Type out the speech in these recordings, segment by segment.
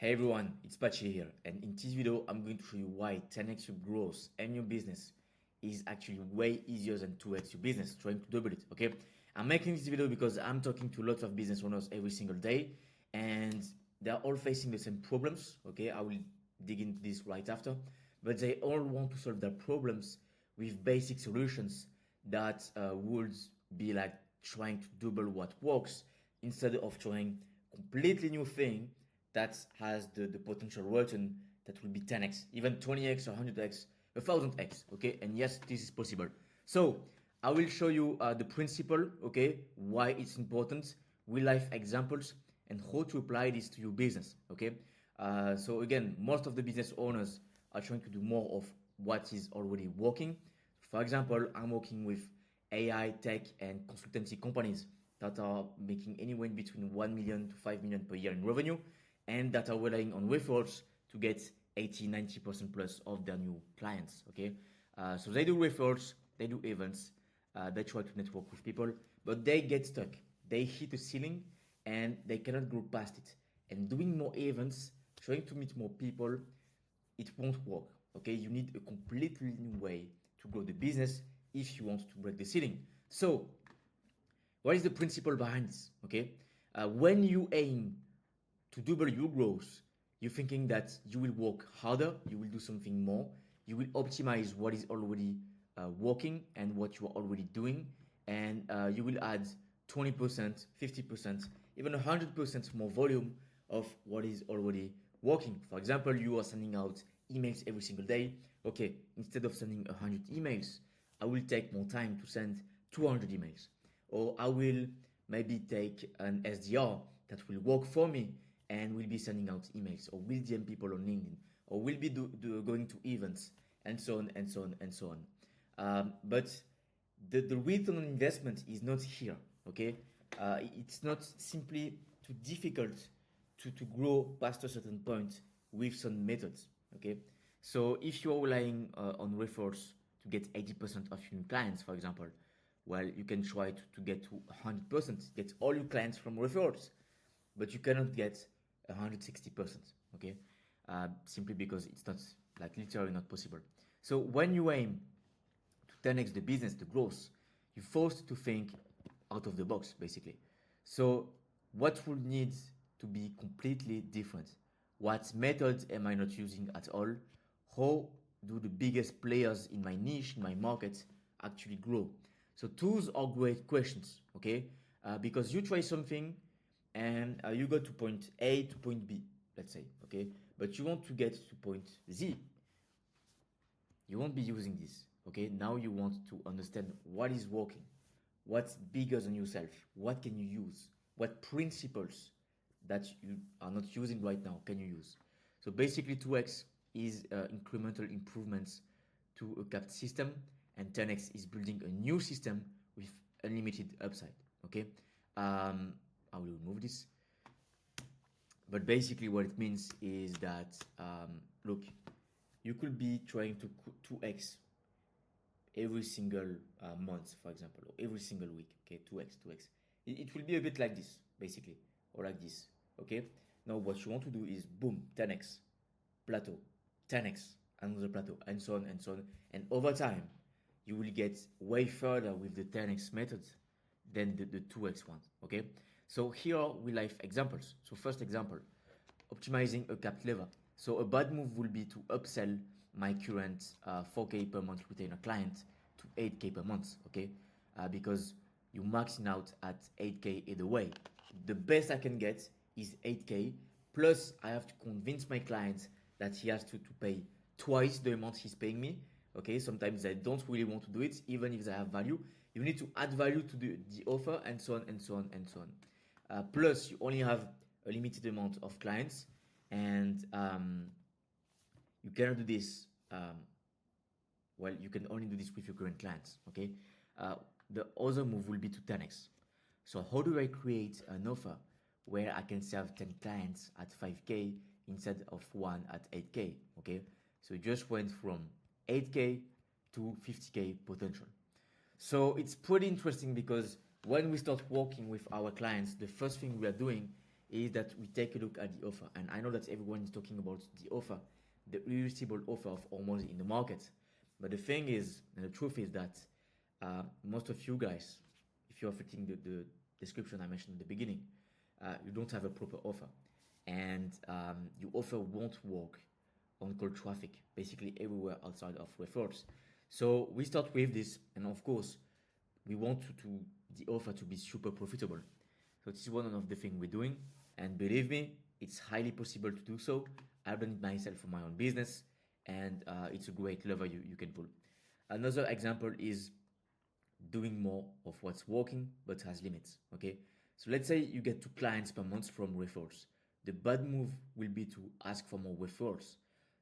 Hey everyone, it's Pachi here, and in this video, I'm going to show you why 10x your growth and your business is actually way easier than 2x your business, trying to double it, okay? I'm making this video because I'm talking to lots of business owners every single day, and they're all facing the same problems, okay? I will dig into this right after, but they all want to solve their problems with basic solutions that would be like trying to double what works instead of trying completely new thing that has the potential return that will be 10x, even 20x or 100x, 1000x, okay? And yes, this is possible. So I will show you the principle, okay, why it's important, real life examples, and how to apply this to your business, okay? So again, most of the business owners are trying to do more of what is already working. For example, I'm working with AI, tech, and consultancy companies that are making anywhere between 1 million to 5 million per year in revenue and that are relying on referrals to get 80-90% plus of their new clients, okay? So they do referrals, they do events, they try to network with people, but they get stuck. They hit a ceiling and they cannot grow past it. And doing more events, trying to meet more people, it won't work, okay? You need a completely new way to grow the business if you want to break the ceiling. So what is the principle behind this, okay? When you aim to double your growth, you're thinking that you will work harder, you will do something more, you will optimize what is already working and what you are already doing, and you will add 20%, 50%, even 100% more volume of what is already working. For example, you are sending out emails every single day. Okay, instead of sending 100 emails, I will take more time to send 200 emails. Or I will maybe take an SDR that will work for me and will be sending out emails, or will DM people on LinkedIn, or will be going to events, and so on and so on and so on. But the return on investment is not here, okay? It's not simply too difficult to grow past a certain point with some methods, okay? So if you're relying on referrals to get 80% of your clients, for example, well, you can try to get to 100%, get all your clients from referrals, but you cannot get 160%, okay? Simply because it's not, like, literally not possible. So when you aim to 10x the business, the growth, you're forced to think out of the box, basically. So what would need to be completely different? What methods am I not using at all? How do the biggest players in my niche, in my market, actually grow? So those are great questions, okay? Because you try something and you go to point A to point B, let's say, okay? But you want to get to point Z. You won't be using this, okay? Now you want to understand what is working, what's bigger than yourself, what can you use, what principles that you are not using right now can you use. So basically 2x is incremental improvements to a capped system, and 10x is building a new system with unlimited upside, okay? I will remove this. But basically what it means is that, look, you could be trying to 2x every single month, for example, or every single week, okay, 2x, 2x. It will be a bit like this, basically, or like this, okay? Now what you want to do is, boom, 10x, plateau, 10x, another plateau, and so on and so on. And over time, you will get way further with the 10x method than the 2x one, okay? So here we live examples. So first example, optimizing a capped lever. So a bad move will be to upsell my current 4K per month retainer client to 8K per month, okay? Because you're maxing out at 8K either way. The best I can get is 8K, plus I have to convince my client that he has to pay twice the amount he's paying me. Okay, sometimes I don't really want to do it, even if they have value. You need to add value to the offer, and so on and so on and so on. Plus, you only have a limited amount of clients, and you cannot do this. Well, you can only do this with your current clients. Okay. The other move will be to 10x. So how do I create an offer where I can serve 10 clients at 5K instead of one at 8K? Okay. So it just went from 8K to 50K potential. So it's pretty interesting because when we start working with our clients, the first thing we are doing is that we take a look at the offer. And I know that everyone is talking about the offer, the irresistible offer of almost in the market. But the thing is, and the truth is that most of you guys, if you're fitting the description I mentioned at the beginning, you don't have a proper offer. And your offer won't work on cold traffic, basically everywhere outside of referrals. So we start with this, and of course, we want the offer to be super profitable. So this is one of the things we're doing, and believe me, it's highly possible to do so. I've done it myself for my own business, and it's a great lever you can pull. Another example is doing more of what's working but has limits. Okay, so let's say you get 2 clients per month from referrals. The bad move will be to ask for more referrals.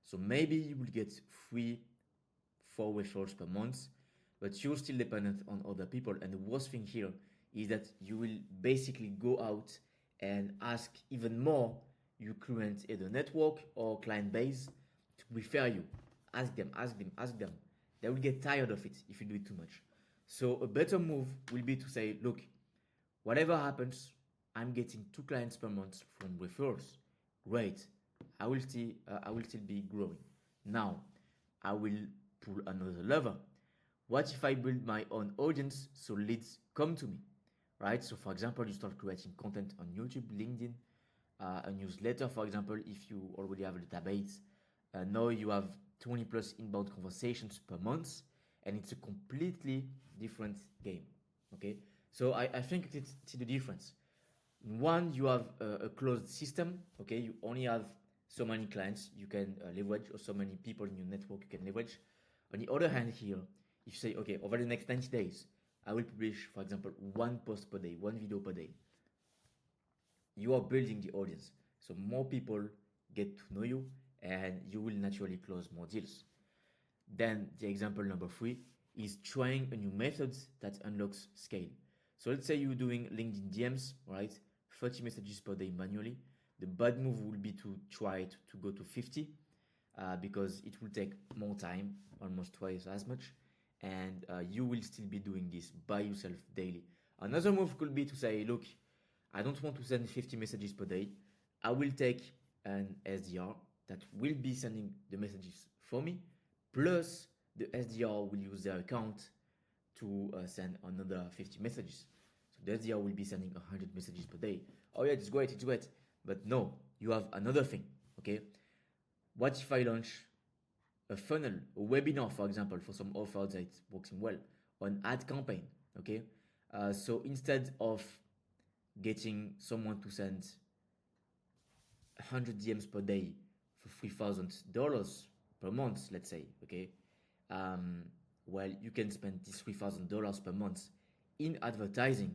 So maybe you will get 3-4 referrals per month, but you're still dependent on other people. And the worst thing here is that you will basically go out and ask even more your current either network or client base to refer you. Ask them, ask them, ask them. They will get tired of it if you do it too much. So a better move will be to say, look, whatever happens, I'm getting 2 clients per month from referrals. Great. I will still be growing. Now, I will pull another lever. What if I build my own audience so leads come to me, right? So for example, you start creating content on YouTube, LinkedIn, a newsletter, for example, if you already have a database. Now you have 20 plus inbound conversations per month, and it's a completely different game, okay? So I think it's the difference. In one, you have a closed system, okay? You only have so many clients you can leverage, or so many people in your network you can leverage. On the other hand here, if you say, okay, over the next 90 days, I will publish, for example, 1 post per day, 1 video per day. You are building the audience. So more people get to know you, and you will naturally close more deals. Then the example number 3 is trying a new method that unlocks scale. So let's say you're doing LinkedIn DMs, right? 30 messages per day manually. The bad move will be to try to go to 50 because it will take more time, almost twice as much, and you will still be doing this by yourself daily. Another move could be to say, look, I don't want to send 50 messages per day. I will take an SDR that will be sending the messages for me, plus the SDR will use their account to send another 50 messages. So the SDR will be sending 100 messages per day. Oh yeah, it's great. But no, you have another thing, okay? What if I launch a funnel, a webinar, for example, for some offer that it's working well, or an ad campaign, okay? So instead of getting someone to send 100 DMs per day for $3,000 per month, let's say, okay? Well, you can spend this $3,000 per month in advertising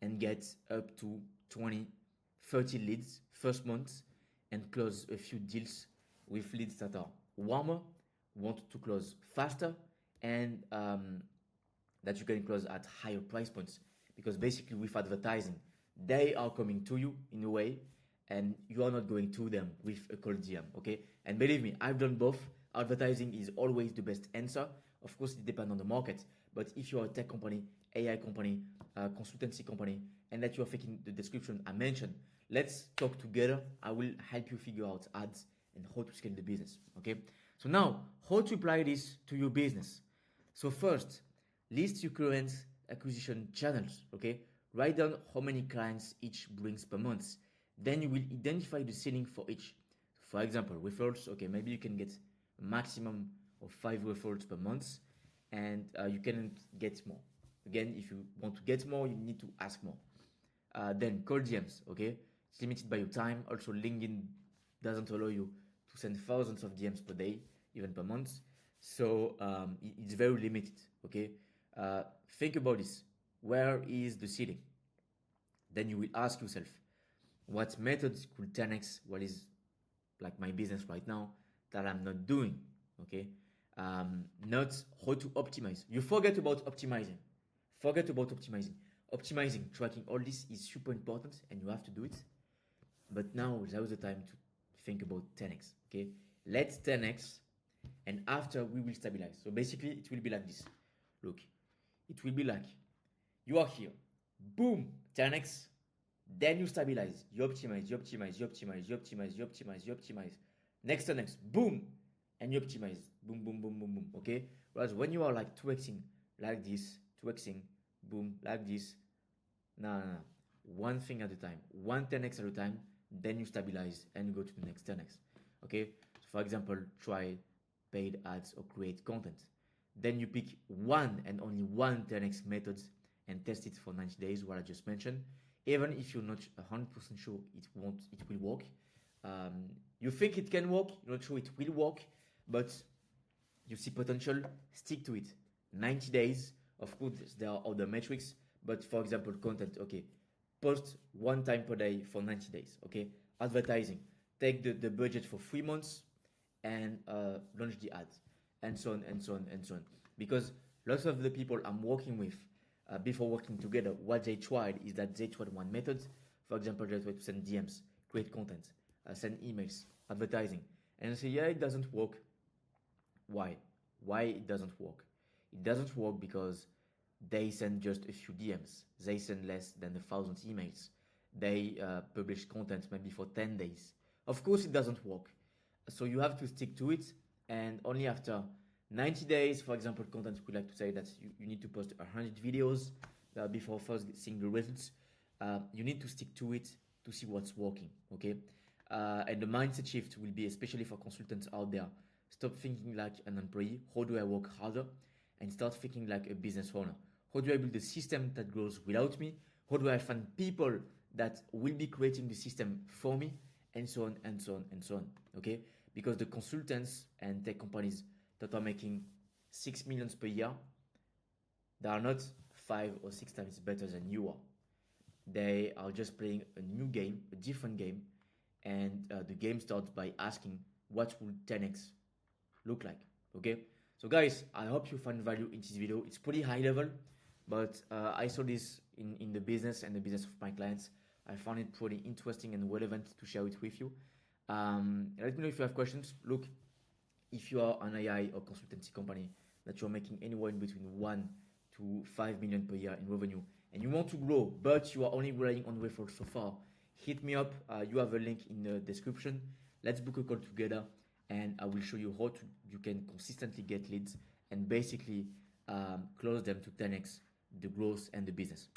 and get up to 20, 30 leads first month, and close a few deals with leads that are warmer, want to close faster, and that you can close at higher price points. Because basically with advertising, they are coming to you in a way, and you are not going to them with a cold DM, okay? And believe me, I've done both. Advertising is always the best answer. Of course, it depends on the market. But if you're a tech company, AI company, consultancy company, and that you're fitting the description I mentioned, let's talk together. I will help you figure out ads and how to scale the business, okay? So now, how to apply this to your business? So first, list your current acquisition channels, okay? Write down how many clients each brings per month. Then you will identify the ceiling for each. For example, referrals, okay, maybe you can get a maximum of 5 referrals per month, and you can get more. Again, if you want to get more, you need to ask more. Then cold DMs, okay? It's limited by your time. Also, LinkedIn doesn't allow you to send thousands of DMs per day, even per month. So it's very limited, okay? Think about this. Where is the ceiling? Then you will ask yourself, what methods could 10x what is like my business right now that I'm not doing, okay? Not how to optimize. You forget about optimizing. Optimizing, tracking, all this is super important, and you have to do it. But now is the time to think about 10x, okay? Let's 10x, and after we will stabilize. So basically, it will be like this. Look, it will be like you are here, boom, 10x, Then you stabilize, you optimize, you optimize, you optimize, you optimize, you optimize, you optimize. Next to next, boom, and you optimize, boom, boom, boom, boom, boom. Okay. Whereas when you are like 2xing like this, 2xing, boom, like this, no. One thing at a time, one 10x at a time, then you stabilize and go to the next 10x. Okay. So for example, try paid ads or create content. Then you pick one and only one 10x method and test it for 90 days, what I just mentioned. Even if you're not 100% sure it will work. You think it can work, you're not sure it will work, but you see potential, stick to it. 90 days, of course, there are other metrics, but for example, content, okay, post one time per day for 90 days, okay? Advertising, take the budget for 3 months and launch the ads, and so on, and so on, and so on. Because lots of the people I'm working with, before working together, what they tried is that they tried one method, for example, they tried to send DMs, create content, send emails, advertising, and they say, yeah, it doesn't work. Why? Why it doesn't work? It doesn't work because they send just a few DMs. They send less than 1,000 emails. They publish content maybe for 10 days. Of course, it doesn't work. So you have to stick to it. And only after 90 days, for example, content, we like to say that you need to post 100 videos before first seeing the results. You need to stick to it to see what's working. Okay. And the mindset shift will be especially for consultants out there. Stop thinking like an employee. How do I work harder? And start thinking like a business owner. How do I build a system that grows without me? How do I find people that will be creating the system for me? And so on, and so on, and so on. Okay? Because the consultants and tech companies that are making 6 millions per year, they are not 5 or 6 times better than you are. They are just playing a new game, a different game, and the game starts by asking, what will 10x look like? Okay, so guys, I hope you find value in this video. It's pretty high level, but I saw this in the business and the business of my clients. I found it pretty interesting and relevant to share it with you. Let me know if you have questions. Look, if you are an AI or consultancy company that you're making anywhere in between 1 to 5 million per year in revenue and you want to grow, but you are only relying on referrals so far, hit me up. You have a link in the description. Let's book a call together and I will show you how you can consistently get leads and basically close them to 10x the growth and the business.